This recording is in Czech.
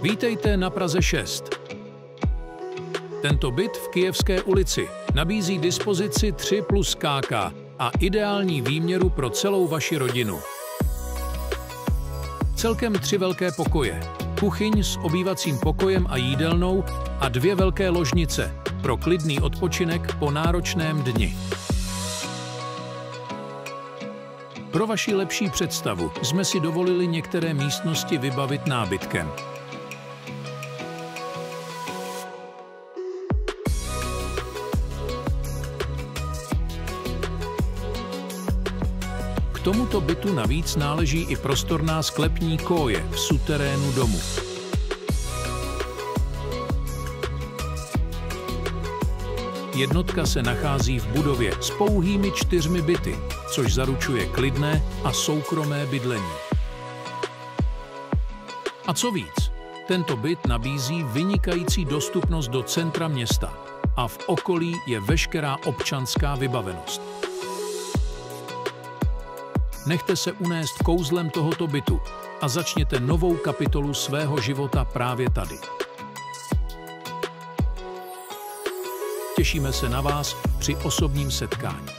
Vítejte na Praze 6. Tento byt v Kyjevské ulici nabízí dispozici 3+KK a ideální výměru pro celou vaši rodinu. Celkem 3 velké pokoje, kuchyň s obývacím pokojem a jídelnou a 2 velké ložnice pro klidný odpočinek po náročném dni. Pro vaši lepší představu jsme si dovolili některé místnosti vybavit nábytkem. K tomuto bytu navíc náleží i prostorná sklepní koje v suterénu domu. Jednotka se nachází v budově s pouhými 4 byty, což zaručuje klidné a soukromé bydlení. A co víc, tento byt nabízí vynikající dostupnost do centra města a v okolí je veškerá občanská vybavenost. Nechte se unést kouzlem tohoto bytu a začněte novou kapitolu svého života právě tady. Těšíme se na vás při osobním setkání.